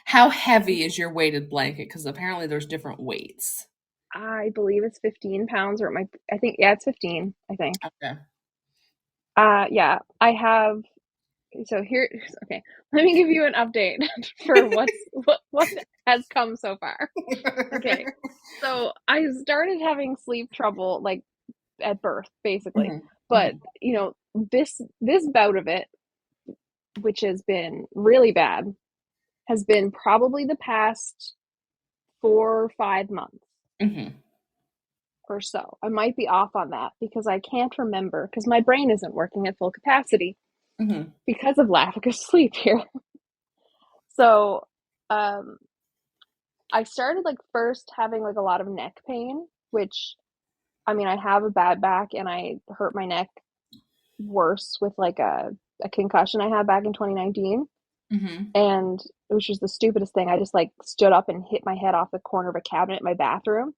How heavy is your weighted blanket? Because apparently there's different weights. I believe it's 15 pounds, or I think, yeah, it's 15, I think. Okay. Yeah, I have, so here, okay, let me give you an update for what has come so far. Okay, so I started having sleep trouble, like, at birth, basically. But, you know, this bout of it, which has been really bad, has been probably the past 4 or 5 months. Or so. I might be off on that because I can't remember, because my brain isn't working at full capacity because of lack of sleep here. So I started like first having like a lot of neck pain, which, I mean, I have a bad back and I hurt my neck worse with like a concussion I had back in 2019. And which was the stupidest thing. I just like stood up and hit my head off the corner of a cabinet in my bathroom.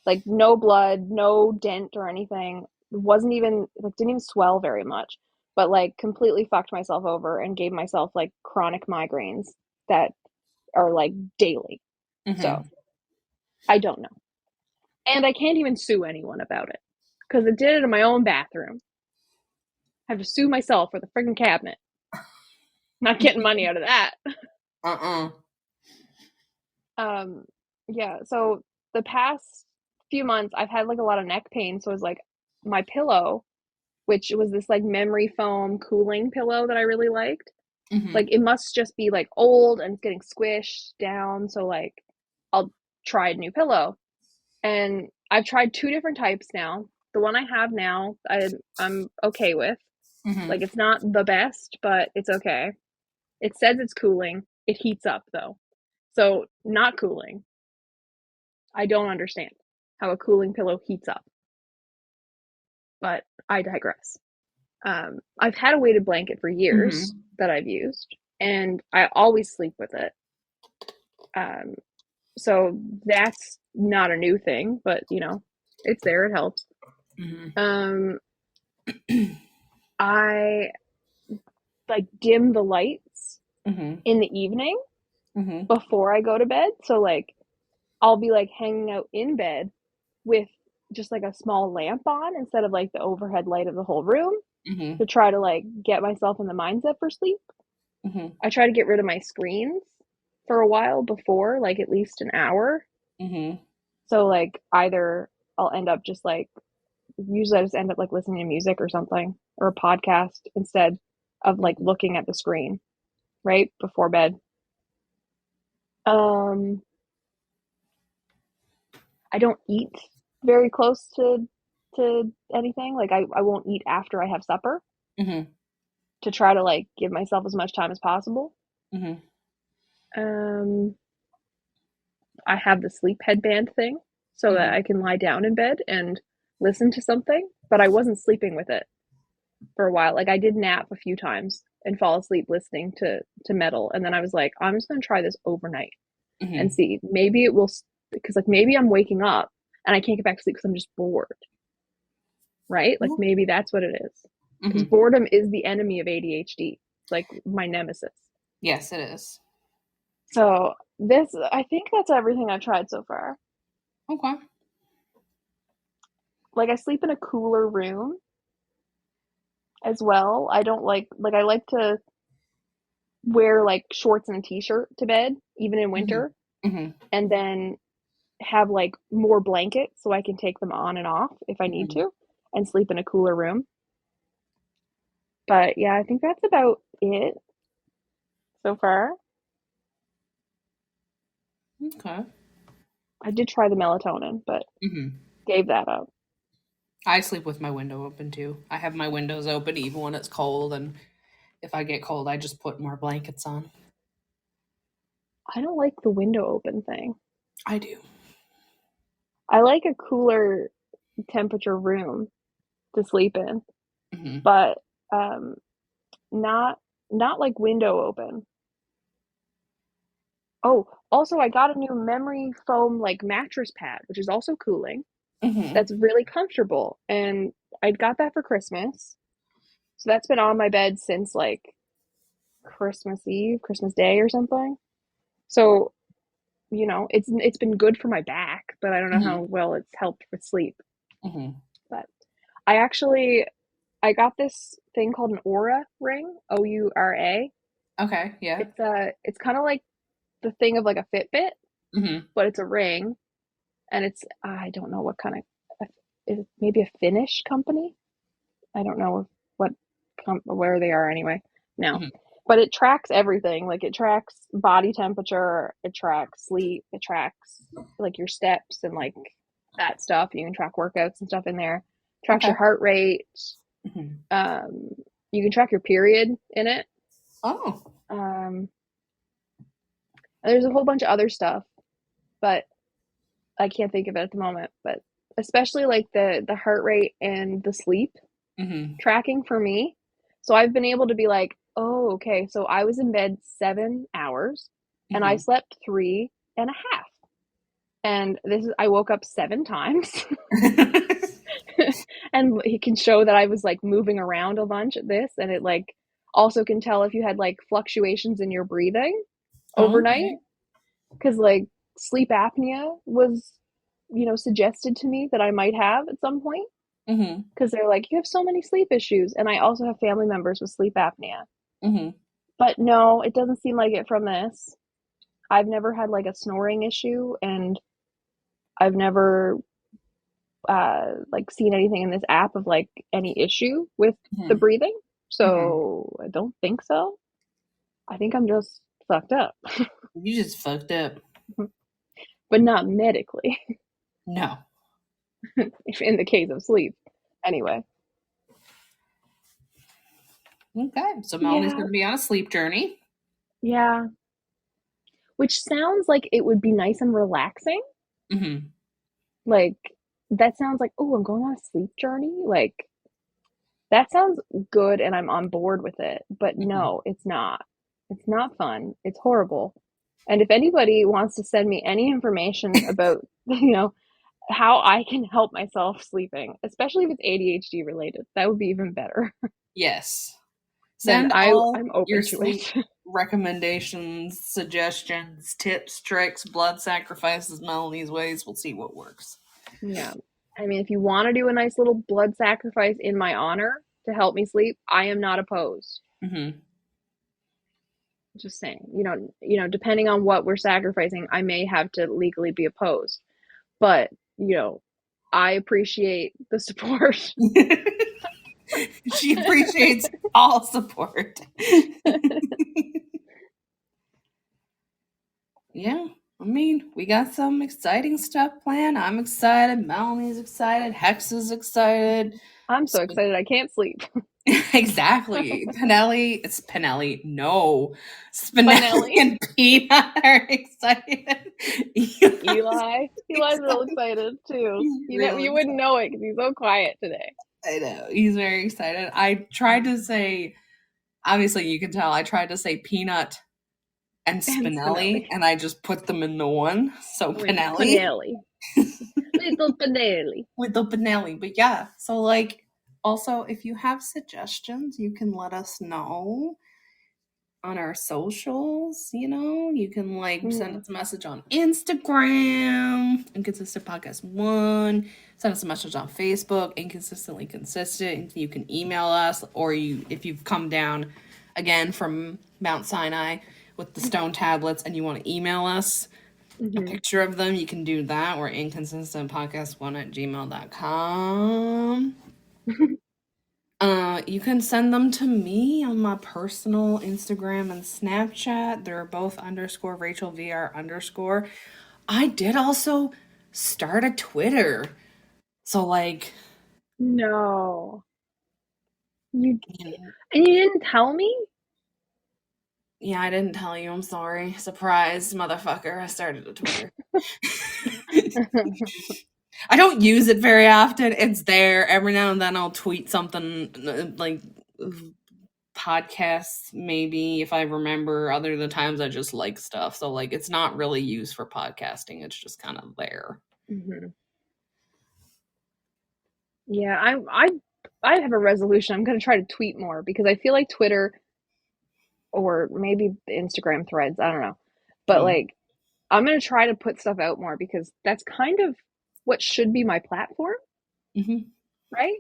Like no blood, no dent or anything. Wasn't even like, didn't even swell very much, but like completely fucked myself over and gave myself like chronic migraines that are like daily. So I don't know. And I can't even sue anyone about it because I did it in my own bathroom. I have to sue myself for the freaking cabinet. Not getting money out of that. Yeah, so the past few months I've had like a lot of neck pain, so it was like my pillow, which was this like memory foam cooling pillow that I really liked. Like it must just be like old and it's getting squished down, so like I'll try a new pillow. And I've tried 2 different types now. The one I have now I'm okay with. Like it's not the best, but it's okay. It says it's cooling. It heats up though. So not cooling. I don't understand how a cooling pillow heats up. But I digress. I've had a weighted blanket for years that I've used, and I always sleep with it. So that's not a new thing, but you know, it's there, it helps. I like dim the lights in the evening before I go to bed. So like I'll be like hanging out in bed with just like a small lamp on instead of like the overhead light of the whole room to try to like get myself in the mindset for sleep. I try to get rid of my screens for a while before, like at least an hour. So like either I'll end up just like, usually I just end up like listening to music or something or a podcast instead of like looking at the screen right before bed. I don't eat very close to anything. Like I won't eat after I have supper to try to like give myself as much time as possible. I have the sleep headband thing so that I can lie down in bed and listen to something, but I wasn't sleeping with it. for a while. Like I did nap a few times and fall asleep listening to metal, and then I was like, I'm just gonna try this overnight and see. Maybe it will, because like maybe I'm waking up and I can't get back to sleep because I'm just bored, right? Like maybe that's what it is. Because boredom is the enemy of ADHD. It's like my nemesis. Yes, it is. So I think that's everything I've tried so far. Okay. Like I sleep in a cooler room as well. I don't like I like to wear like shorts and a t-shirt to bed, even in winter, and then have like more blankets so I can take them on and off if I need to, and sleep in a cooler room. But yeah, I think that's about it so far. Okay. I did try the melatonin, but gave that up. I sleep with my window open too. I have my windows open even when it's cold, and if I get cold, I just put more blankets on. I don't like the window open thing. I do. I like a cooler temperature room to sleep in, but not like window open. Oh, also I got a new memory foam like mattress pad, which is also cooling. That's really comfortable, and I got that for Christmas. So that's been on my bed since like Christmas Eve, Christmas Day or something. So, you know, it's been good for my back, but I don't know how well it's helped with sleep. But I got this thing called an Aura ring, Oura. Okay, yeah. It's kind of like the thing of like a Fitbit, but it's a ring, and it's I don't know what kind of, is it maybe a Finnish company? I don't know where they are anyway. No. But it tracks everything. Like it tracks body temperature, it tracks sleep, it tracks like your steps and like that stuff. You can track workouts and stuff in there. Tracks your heart rate. You can track your period in it. Oh. There's a whole bunch of other stuff, but I can't think of it at the moment. But especially like the heart rate and the sleep tracking for me. So I've been able to be like, oh, okay, so I was in bed 7 hours and I slept 3.5. And I woke up 7 times. And he can show that I was like moving around a bunch at this, and it like also can tell if you had like fluctuations in your breathing overnight. Because like sleep apnea was, you know, suggested to me that I might have at some point. Because they're like, you have so many sleep issues. And I also have family members with sleep apnea. But no, it doesn't seem like it from this. I've never had like a snoring issue, and I've never like seen anything in this app of like any issue with the breathing. So I don't think so. I think I'm just fucked up. You just fucked up. But not medically. No. In the case of sleep. Anyway. Okay, so Melanie's going to be on a sleep journey. Yeah. Which sounds like it would be nice and relaxing. Like, that sounds like, oh, I'm going on a sleep journey. Like, that sounds good and I'm on board with it. But no, it's not. It's not fun. It's horrible. And if anybody wants to send me any information about, you know, how I can help myself sleeping, especially if it's ADHD related, that would be even better. Yes. Send I'm open your to sleep it. recommendations, suggestions, tips, tricks, blood sacrifices, Melanie's ways. We'll see what works. Yeah. I mean, if you want to do a nice little blood sacrifice in my honor to help me sleep, I am not opposed. Just saying, you know, depending on what we're sacrificing, I may have to legally be opposed. But, you know, I appreciate the support. She appreciates all support. Yeah, I mean, we got some exciting stuff planned. I'm excited. Melanie's excited. Hex is excited. I'm so excited I can't sleep. Exactly. It's Pinelli. No. Spinelli and Peanut are excited. Eli's real excited too. You wouldn't know it because he's so quiet today. I know. He's very excited. I tried to say, obviously you can tell, I tried to say peanut and Spinelli, and I just put them in the one. So Pinelli. Little Pinelli. Little Pinelli. But yeah, so like, also, if you have suggestions, you can let us know on our socials. You can like send us a message on Instagram, Inconsistent Podcast 1. Send us a message on Facebook, Inconsistently Consistent. You can email us, or if you've come down again from Mount Sinai with the stone tablets and you want to email us a picture of them, you can do that. We're inconsistentpodcast1@gmail.com. You can send them to me on my personal Instagram and Snapchat. They're both _RachelVR_. I did also start a Twitter. So like, no. And you didn't tell me? Yeah, I didn't tell you. I'm sorry. Surprise, motherfucker. I started a Twitter. I don't use it very often. It's there. Every now and then I'll tweet something like podcasts, maybe, if I remember. Other than times I just like stuff. So like, it's not really used for podcasting. It's just kind of there. Yeah, I have a resolution. I'm going to try to tweet more because I feel like Twitter, or maybe the Instagram threads, I don't know. But like, I'm going to try to put stuff out more because that's kind of what should be my platform. Right?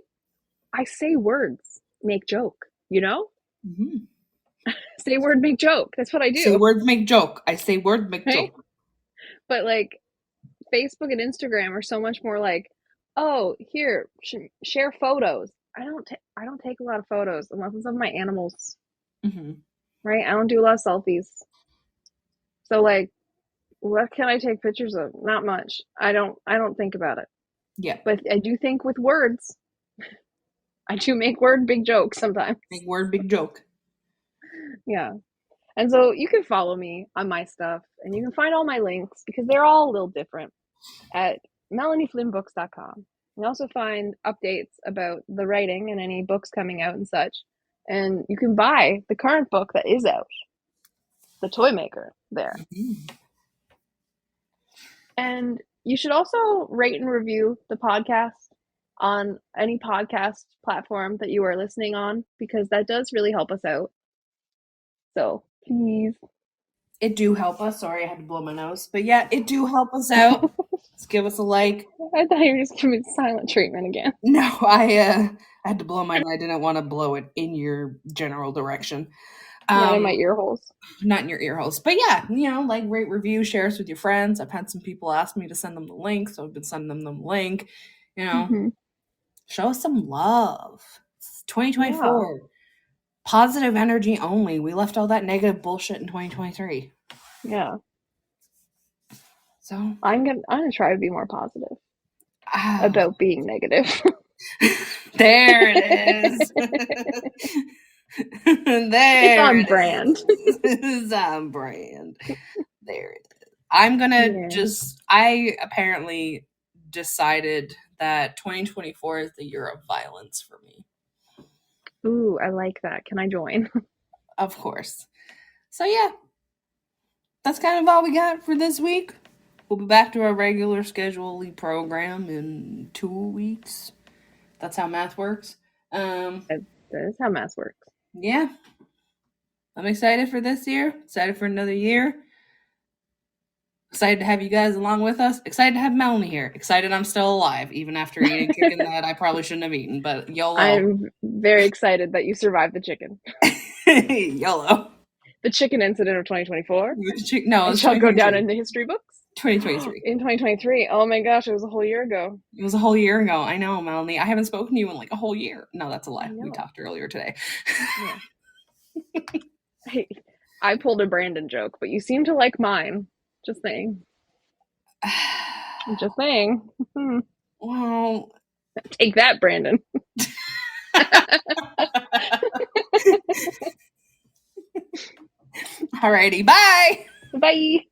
I say words, make joke, Say word, make joke. That's what I do. Say word, make joke. I say word, make joke. But like, Facebook and Instagram are so much more like, oh, here, share photos. I don't take a lot of photos unless it's of my animals. Right? I don't do a lot of selfies. So like, what can I take pictures of? Not much. I don't think about it. Yeah. But I do think with words. I do make word big jokes sometimes. Make word big joke. Yeah. And so you can follow me on my stuff, and you can find all my links because they're all a little different at melanieflynnbooks.com. You can also find updates about the writing and any books coming out and such. And you can buy the current book that is out, The Toy Maker, there. And you should also rate and review the podcast on any podcast platform that you are listening on, because that does really help us out. So please. It do help us. Sorry, I had to blow my nose. But yeah, it do help us out. Just give us a like. I thought you were just giving me silent treatment again. No, I had to blow mine. I didn't want to blow it in your general direction. Not in my ear holes. Not in your ear holes. But yeah, like, rate, review, share us with your friends. I've had some people ask me to send them the link, so I've been sending them the link. Show us some love. It's 2024. Yeah. Positive energy only. We left all that negative bullshit in 2023. Yeah. So I'm gonna try to be more positive about being negative. There it is. It's on brand. It's on brand. There it is. I'm gonna I apparently decided that 2024 is the year of violence for me. Ooh, I like that. Can I join? Of course. So yeah, that's kind of all we got for this week. We'll be back to our regular schedule program in 2 weeks. That's how math works. That is how math works. Yeah. I'm excited for this year. Excited for another year. Excited to have you guys along with us. Excited to have Melanie here. Excited I'm still alive, even after eating chicken that I probably shouldn't have eaten. But YOLO. I'm very excited that you survived the chicken. YOLO. The chicken incident of 2024. No, it shall go down in the history books. 2023. In 2023. Oh my gosh, it was a whole year ago. It was a whole year ago. I know, Melanie. I haven't spoken to you in like a whole year. No, that's a lie. We talked earlier today. Yeah. Hey, I pulled a Brandon joke, but you seem to like mine. Just saying. Just saying. Well, take that, Brandon. Alrighty, bye. Bye.